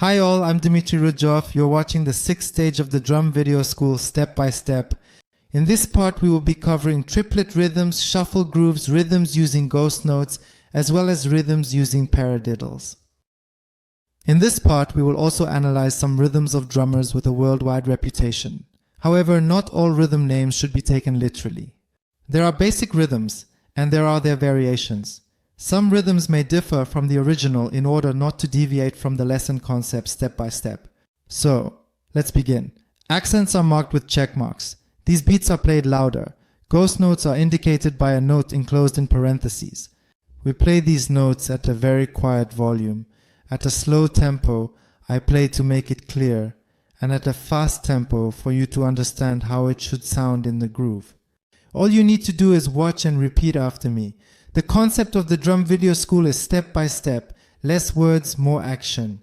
Hi all, I'm Dmitry Rudjov. You're watching the 6th stage of the drum video school step by step. In this part we will be covering triplet rhythms, shuffle grooves, rhythms using ghost notes, as well as rhythms using paradiddles. In this part we will also analyze some rhythms of drummers with a worldwide reputation. However, not all rhythm names should be taken literally. There are basic rhythms, and there are their variations. Some rhythms may differ from the original in order not to deviate from the lesson concept step by step. So, let's begin. Accents are marked with check marks. These beats are played louder. Ghost notes are indicated by a note enclosed in parentheses. We play these notes at a very quiet volume. At a slow tempo, I play to make it clear, and at a fast tempo for you to understand how it should sound in the groove. All you need to do is watch and repeat after me. The concept of the drum video school is step by step, less words, more action.